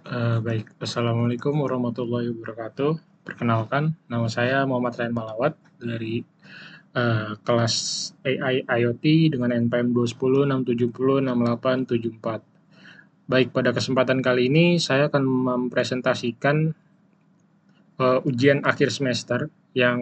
Baik, Assalamualaikum warahmatullahi wabarakatuh. Perkenalkan, nama saya Muhammad Ryan Malawat dari kelas AI IoT dengan NPM 210.670.6874. Baik, pada kesempatan kali ini saya akan mempresentasikan ujian akhir semester yang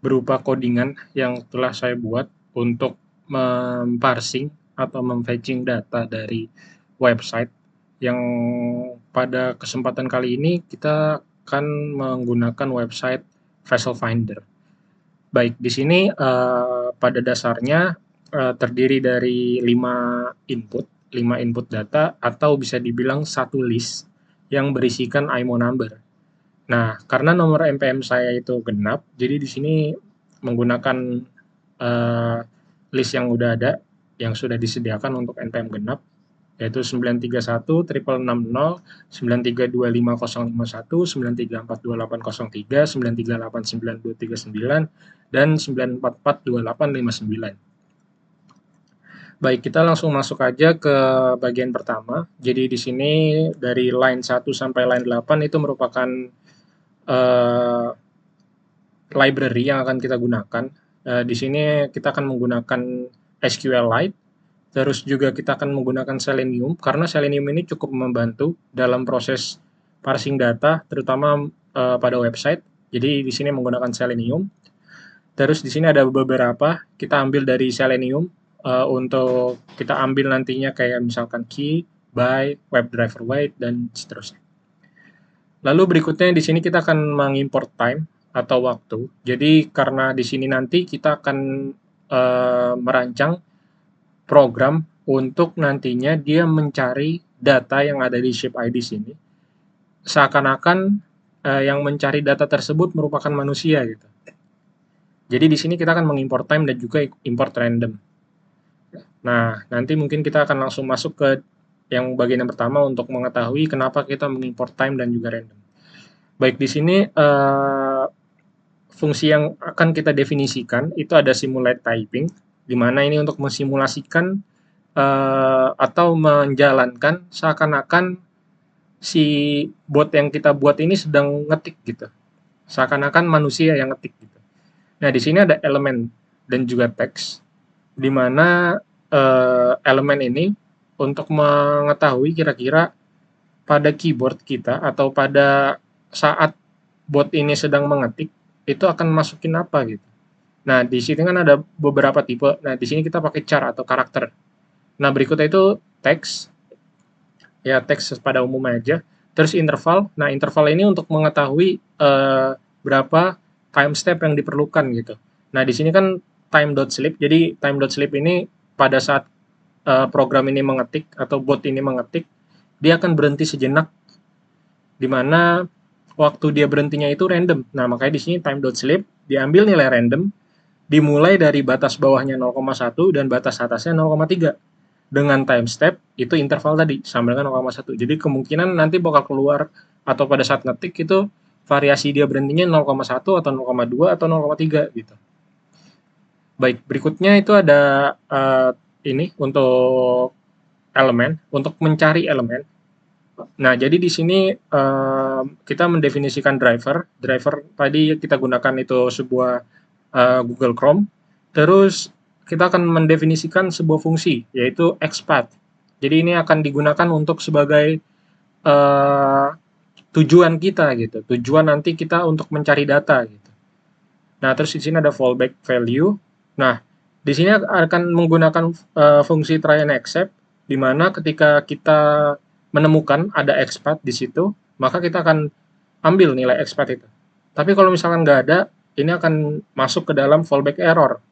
berupa codingan yang telah saya buat untuk memparsing atau memfetching data dari website yang pada kesempatan kali ini kita akan menggunakan website Vessel Finder. Baik, di sini pada dasarnya terdiri dari 5 input data atau bisa dibilang satu list yang berisikan IMO number. Nah, karena nomor NPM saya itu genap, jadi di sini menggunakan uh, list yang udah ada, yang sudah disediakan untuk NPM genap, yaitu 931 triple 60 9325051 9342803 9389239 dan 9442859. Baik, kita langsung masuk aja ke bagian pertama. Jadi di sini dari line 1 sampai line 8 itu merupakan uh, library yang akan kita gunakan. Di sini kita akan menggunakan SQLite, terus juga kita akan menggunakan Selenium, karena Selenium ini cukup membantu dalam proses parsing data, terutama pada website. Jadi di sini menggunakan Selenium. Terus di sini ada beberapa, kita ambil dari Selenium untuk kita ambil nantinya kayak misalkan key, by, WebDriver wait, dan seterusnya. Lalu berikutnya di sini kita akan mengimport time atau waktu. Jadi karena di sini nanti kita akan merancang program untuk nantinya dia mencari data yang ada di shape ID sini. Seakan-akan yang mencari data tersebut merupakan manusia gitu. Jadi di sini kita akan mengimport time dan juga import random. Nah, nanti mungkin kita akan langsung masuk ke yang bagian yang pertama untuk mengetahui kenapa kita mengimport time dan juga random. Baik, di sini fungsi yang akan kita definisikan itu ada simulate typing, di mana ini untuk mensimulasikan atau menjalankan seakan-akan si bot yang kita buat ini sedang ngetik gitu, seakan-akan manusia yang ngetik gitu. Nah, di sini ada elemen dan juga teks, di mana elemen ini untuk mengetahui kira-kira pada keyboard kita atau pada saat bot ini sedang mengetik itu akan masukin apa gitu. Nah, di sini kan ada beberapa tipe. Nah, di sini kita pakai char atau karakter. Nah, berikutnya itu teks, ya teks pada umumnya aja. Terus interval. Nah, interval ini untuk mengetahui berapa time step yang diperlukan gitu. Nah, di sini kan time.sleep. Jadi time.sleep ini pada saat program ini mengetik atau bot ini mengetik, dia akan berhenti sejenak, di mana waktu dia berhentinya itu random. Nah, makanya di sini time.sleep diambil nilai random, dimulai dari batas bawahnya 0,1 dan batas atasnya 0,3. Dengan time step itu interval tadi sama dengan 0,1. Jadi kemungkinan nanti bakal keluar atau pada saat ngetik itu variasi dia berhentinya 0,1 atau 0,2 atau 0,3 gitu. Baik, berikutnya itu ada ini untuk elemen, untuk mencari elemen. Nah, jadi di sini kita mendefinisikan driver. Driver tadi kita gunakan itu sebuah Google Chrome. Terus kita akan mendefinisikan sebuah fungsi, yaitu XPath. Jadi ini akan digunakan untuk sebagai tujuan kita gitu. Tujuan nanti kita untuk mencari data gitu. Nah, terus di sini ada fallback value. Nah, di sini akan menggunakan fungsi try and except, di mana ketika kita menemukan ada XPath di situ, maka kita akan ambil nilai XPath itu. Tapi kalau misalkan nggak ada, ini akan masuk ke dalam fallback error.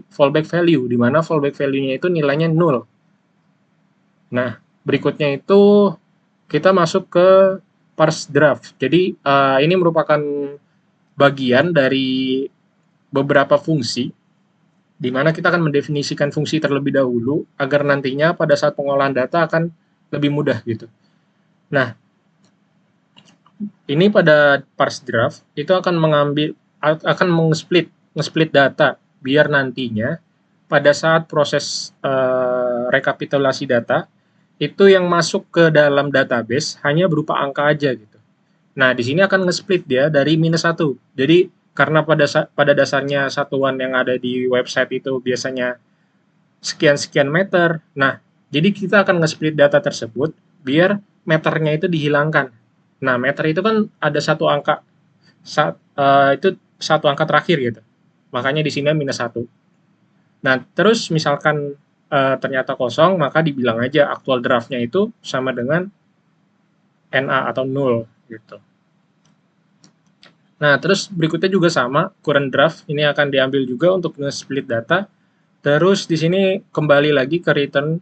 Fallback value, di mana fallback value-nya itu nilainya 0. Nah, berikutnya itu kita masuk ke parse draft. Jadi, ini merupakan bagian dari beberapa fungsi, di mana kita akan mendefinisikan fungsi terlebih dahulu agar nantinya pada saat pengolahan data akan lebih mudah gitu. Nah, ini pada parse draft itu akan nge-split data biar nantinya pada saat proses rekapitulasi data itu yang masuk ke dalam database hanya berupa angka aja gitu. Nah, di sini akan nge-split dia dari -1. Jadi, karena pada dasarnya satuan yang ada di website itu biasanya sekian-sekian meter. Nah, jadi kita akan nge-split data tersebut biar meternya itu dihilangkan. Nah, meter itu kan ada satu angka, itu satu angka terakhir gitu. Makanya di sini -1. Nah, terus misalkan ternyata kosong, maka dibilang aja aktual draftnya itu sama dengan NA atau 0 gitu. Nah, terus berikutnya juga sama, current draft ini akan diambil juga untuk nge-split data. Terus di sini kembali lagi ke return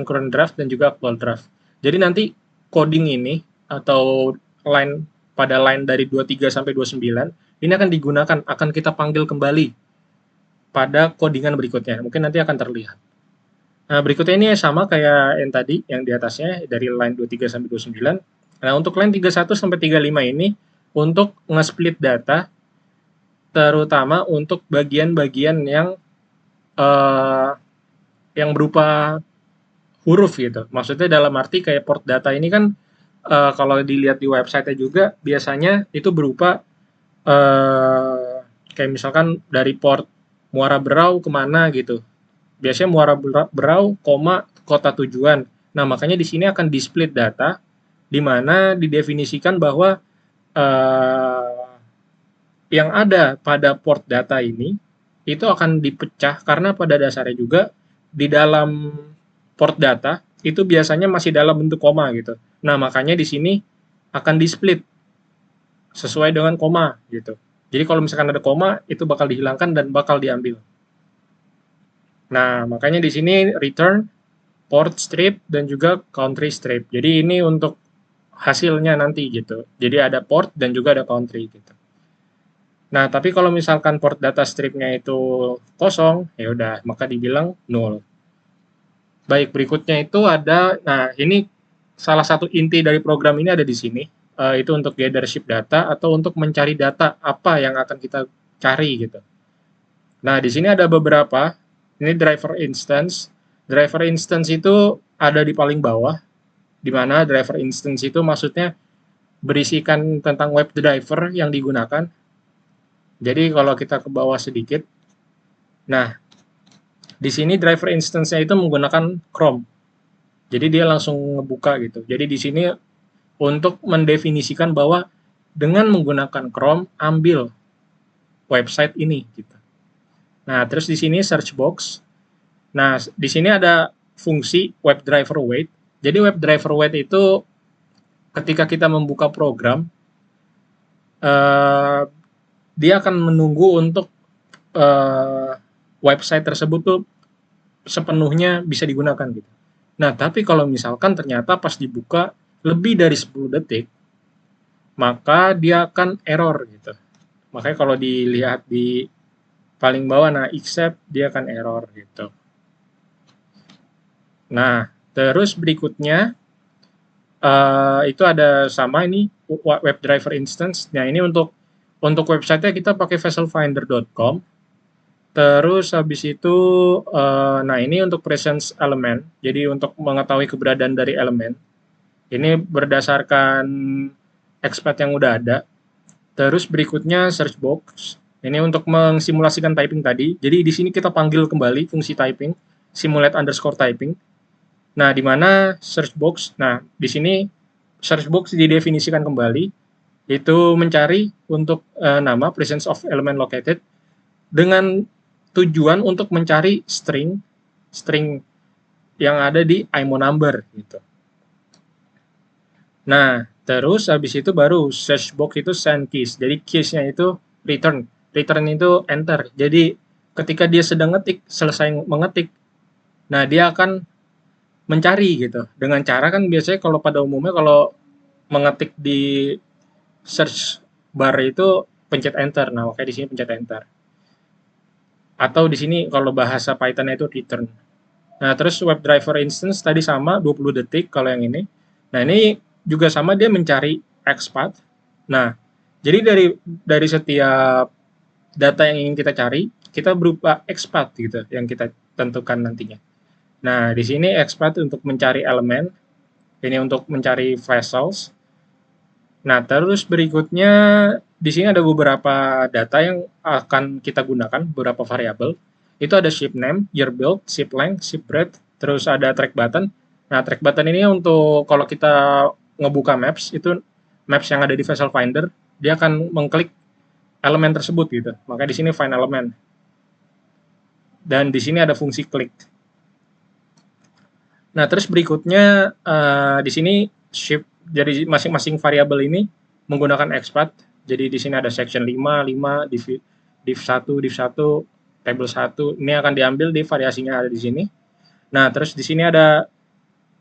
current draft dan juga actual draft. Jadi nanti coding ini atau pada line dari 23 sampai 29 ini akan digunakan, akan kita panggil kembali pada codingan berikutnya. Mungkin nanti akan terlihat. Nah, berikutnya ini sama kayak yang tadi, yang di atasnya dari line 23 sampai 29. Nah, untuk line 31 sampai 35 ini untuk nge-split data terutama untuk bagian-bagian yang berupa huruf gitu. Maksudnya dalam arti kayak port data ini kan kalau dilihat di website-nya juga biasanya itu berupa kayak misalkan dari port Muara Berau kemana gitu. Biasanya Muara Berau, kota tujuan. Nah, makanya di sini akan di-split data di mana didefinisikan bahwa yang ada pada port data ini itu akan dipecah karena pada dasarnya juga di dalam port data itu biasanya masih dalam bentuk koma gitu. Nah, makanya di sini akan di-split sesuai dengan koma gitu. Jadi kalau misalkan ada koma itu bakal dihilangkan dan bakal diambil. Nah, makanya di sini return port strip dan juga country strip. Jadi ini untuk hasilnya nanti gitu. Jadi ada port dan juga ada country gitu. Nah, tapi kalau misalkan port data stripnya itu kosong, ya udah, maka dibilang null. Baik, berikutnya itu ada, nah ini salah satu inti dari program ini ada di sini, itu untuk gathership data atau untuk mencari data apa yang akan kita cari gitu. Nah, di sini ada beberapa, ini driver instance. Driver instance itu ada di paling bawah, di mana driver instance itu maksudnya berisikan tentang web driver yang digunakan. Jadi kalau kita ke bawah sedikit, nah di sini driver instance-nya itu menggunakan Chrome. Jadi dia langsung ngebuka gitu. Jadi di sini untuk mendefinisikan bahwa dengan menggunakan Chrome ambil website ini gitu. Nah, terus di sini search box. Nah, di sini ada fungsi WebDriver Wait. Jadi WebDriver Wait itu ketika kita membuka program, dia akan menunggu untuk website tersebut tuh sepenuhnya bisa digunakan gitu. Nah, tapi kalau misalkan ternyata pas dibuka lebih dari 10 detik, maka dia akan error gitu. Makanya kalau dilihat di paling bawah, nah except dia akan error gitu. Nah, terus berikutnya itu ada sama ini WebDriver instance. Nah, ini untuk website-nya kita pakai vesselfinder.com. Terus habis itu, nah ini untuk presence element. Jadi untuk mengetahui keberadaan dari elemen. Ini berdasarkan expat yang udah ada. Terus berikutnya search box. Ini untuk mengsimulasikan typing tadi. Jadi di sini kita panggil kembali fungsi typing, simulate underscore typing. Nah, di mana search box? Nah, di sini search box didefinisikan kembali. Itu mencari untuk nama presence of element located dengan tujuan untuk mencari string yang ada di IMO number gitu. Nah, terus habis itu baru search box itu send keys. Jadi keys-nya itu return. Return itu enter. Jadi ketika dia sedang ngetik, selesai mengetik, nah dia akan mencari gitu. Dengan cara kan biasanya kalau pada umumnya kalau mengetik di search bar itu pencet enter. Nah, makanya di sini pencet enter. Atau di sini kalau bahasa Python itu return. Nah, terus WebDriver instance tadi sama 20 detik kalau yang ini. Nah, ini juga sama dia mencari XPath. Nah, jadi dari setiap data yang ingin kita cari, kita berupa XPath gitu yang kita tentukan nantinya. Nah, di sini expect untuk mencari elemen, ini untuk mencari vessels. Nah, terus berikutnya di sini ada beberapa data yang akan kita gunakan, beberapa variabel. Itu ada ship name, year build, ship length, ship breadth, terus ada track button. Nah, track button ini untuk kalau kita ngebuka maps, itu maps yang ada di Vessel Finder, dia akan mengklik elemen tersebut gitu. Makanya di sini find element. Dan di sini ada fungsi klik. Nah, terus berikutnya di sini ship, jadi masing-masing variabel ini menggunakan XPath. Jadi di sini ada section 5, 5, div 1, table 1. Ini akan diambil di variasinya ada di sini. Nah, terus di sini ada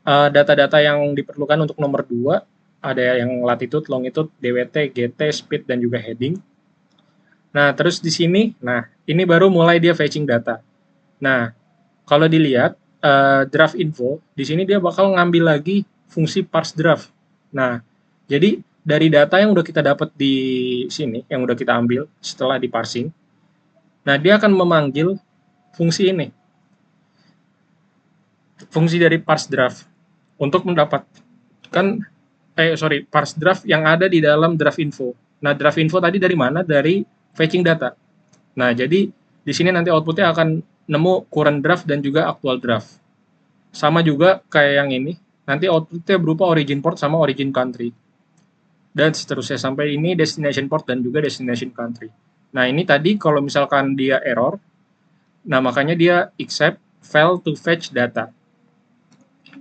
data-data yang diperlukan untuk nomor 2. Ada yang latitude, longitude, DWT, GT, speed, dan juga heading. Nah, terus di sini, nah ini baru mulai dia fetching data. Nah, kalau dilihat draft info, di sini dia bakal ngambil lagi fungsi parse draft. Nah, jadi dari data yang udah kita dapat di sini, yang udah kita ambil setelah di parsing, nah dia akan memanggil fungsi ini, fungsi dari parse draft untuk mendapatkan parse draft yang ada di dalam draft info. Nah, draft info tadi dari mana? Dari fetching data. Nah, jadi di sini nanti outputnya akan nemu current draft dan juga actual draft. Sama juga kayak yang ini, nanti outputnya berupa origin port sama origin country. Dan seterusnya sampai ini destination port dan juga destination country. Nah, ini tadi kalau misalkan dia error, nah makanya dia accept fail to fetch data.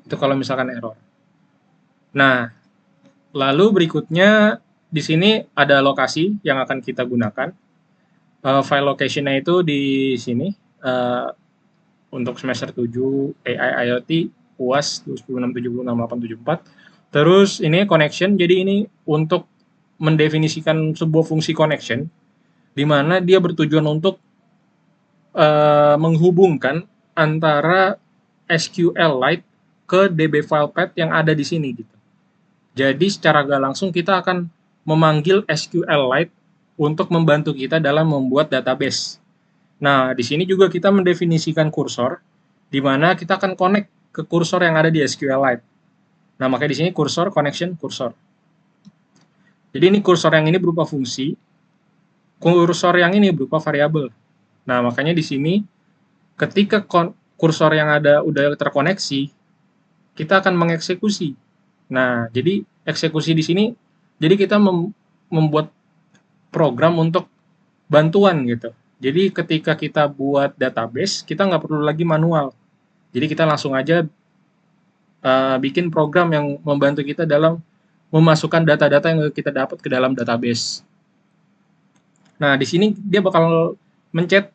Itu kalau misalkan error. Nah, lalu berikutnya di sini ada lokasi yang akan kita gunakan. File location-nya itu di sini. Untuk semester 7 AI IoT UAS 296767874. Terus ini connection, jadi ini untuk mendefinisikan sebuah fungsi connection di mana dia bertujuan untuk menghubungkan antara SQLite ke DB file path yang ada di sini gitu. Jadi secara gak langsung kita akan memanggil SQLite untuk membantu kita dalam membuat database. Nah, di sini juga kita mendefinisikan kursor, di mana kita akan connect ke kursor yang ada di SQLite. Nah, makanya di sini kursor, connection, kursor. Jadi ini kursor yang ini berupa fungsi, kursor yang ini berupa variabel. Nah, makanya di sini ketika kursor yang ada udah terkoneksi, kita akan mengeksekusi. Nah, jadi eksekusi di sini, jadi kita membuat program untuk bantuan gitu. Jadi ketika kita buat database, kita nggak perlu lagi manual. Jadi kita langsung aja bikin program yang membantu kita dalam memasukkan data-data yang kita dapat ke dalam database. Nah, di sini dia bakal mencet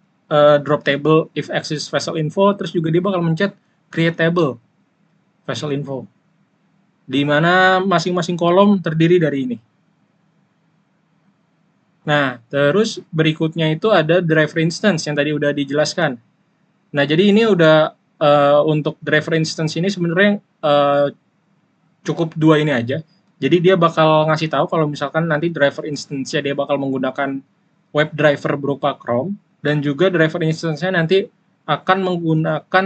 drop table if access vessel info, terus juga dia bakal mencet create table vessel info, di mana masing-masing kolom terdiri dari ini. Nah, terus berikutnya itu ada driver instance yang tadi udah dijelaskan. Nah, jadi ini udah untuk driver instance ini sebenarnya cukup dua ini aja. Jadi dia bakal ngasih tahu kalau misalkan nanti driver instance-nya dia bakal menggunakan web driver berupa Chrome, dan juga driver instance-nya nanti akan menggunakan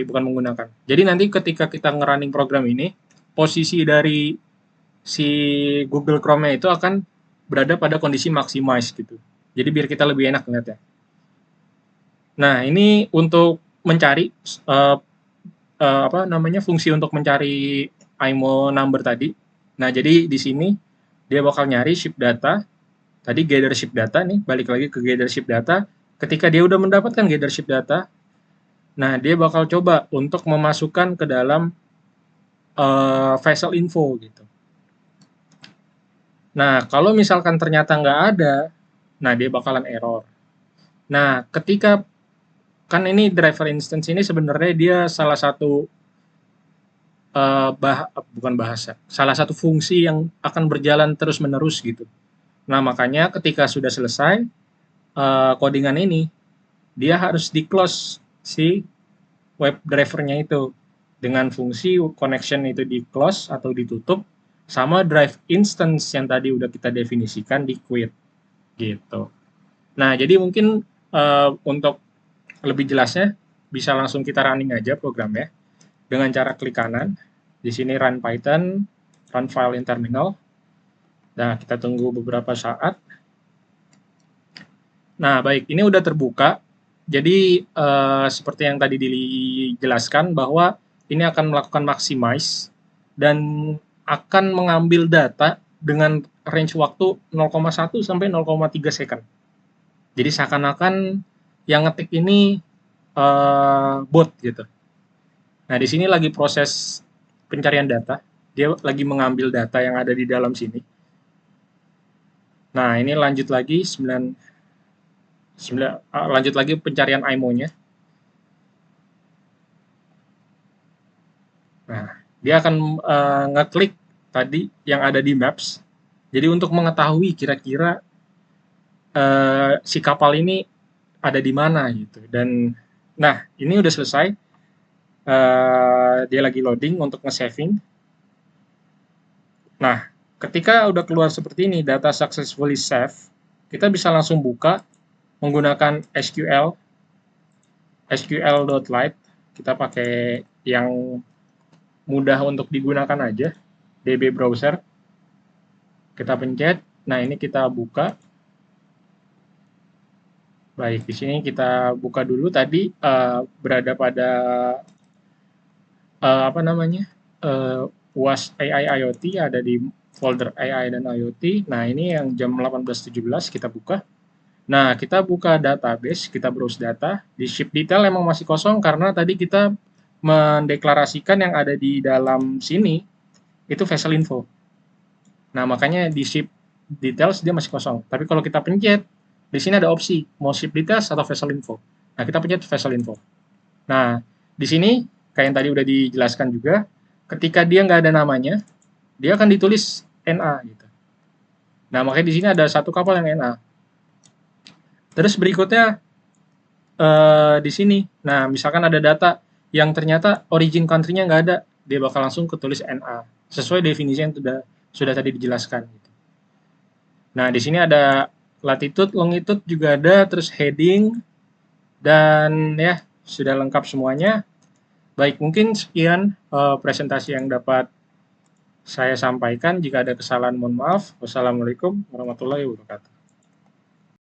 bukan menggunakan. Jadi nanti ketika kita nge-running program ini, posisi dari si Google Chrome-nya itu akan berada pada kondisi maximize gitu. Jadi biar kita lebih enak ngeliatnya. Nah, ini untuk mencari fungsi untuk mencari IMO number tadi. Nah, jadi di sini dia bakal nyari ship data. Tadi gather ship data nih, balik lagi ke gather ship data. Ketika dia udah mendapatkan gather ship data, nah dia bakal coba untuk memasukkan ke dalam vessel info gitu. Nah, kalau misalkan ternyata nggak ada, nah dia bakalan error. Nah, ketika kan ini driver instance ini sebenarnya dia salah satu salah satu fungsi yang akan berjalan terus-menerus gitu. Nah, makanya ketika sudah selesai codingan ini, dia harus di-close si web drivernya itu dengan fungsi connection itu di-close atau ditutup, sama drive instance yang tadi udah kita definisikan di quit gitu. Nah, jadi mungkin untuk lebih jelasnya bisa langsung kita running aja programnya dengan cara klik kanan. Di sini run Python, run file in terminal. Nah, kita tunggu beberapa saat. Nah, baik, ini udah terbuka. Jadi, seperti yang tadi dijelaskan bahwa ini akan melakukan maximize dan akan mengambil data dengan range waktu 0,1 sampai 0,3 second. Jadi seakan-akan yang ngetik ini bot gitu. Nah, di sini lagi proses pencarian data. Dia lagi mengambil data yang ada di dalam sini. Nah, ini lanjut lagi lanjut lagi pencarian IMO-nya. Nah, dia akan ngeklik tadi yang ada di Maps. Jadi untuk mengetahui kira-kira si kapal ini ada di mana gitu. Dan nah, ini udah selesai. Dia lagi loading untuk nge-saving. Nah, ketika udah keluar seperti ini, data successfully saved, kita bisa langsung buka menggunakan SQL.lite. Kita pakai yang mudah untuk digunakan aja, DB browser. Kita pencet. Nah, ini kita buka. Baik, di sini kita buka dulu tadi berada pada apa namanya? Was AI IoT ada di folder AI dan IoT. Nah, ini yang jam 18.17 kita buka. Nah, kita buka database, kita browse data. Di ship detail emang masih kosong karena tadi kita mendeklarasikan yang ada di dalam sini itu vessel info. Nah, makanya di ship details dia masih kosong. Tapi kalau kita pencet, di sini ada opsi mau ship details atau vessel info. Nah, kita pencet vessel info. Nah, di sini kayak yang tadi udah dijelaskan juga, ketika dia nggak ada namanya, dia akan ditulis NA gitu. Nah, makanya di sini ada satu kapal yang NA. Terus berikutnya di sini, nah misalkan ada data yang ternyata origin country-nya nggak ada, dia bakal langsung ketulis NA sesuai definisi yang sudah tadi dijelaskan. Gitu. Nah, di sini ada latitude, longitude juga ada, terus heading, dan ya sudah lengkap semuanya. Baik, mungkin sekian presentasi yang dapat saya sampaikan. Jika ada kesalahan, mohon maaf. Wassalamualaikum warahmatullahi wabarakatuh.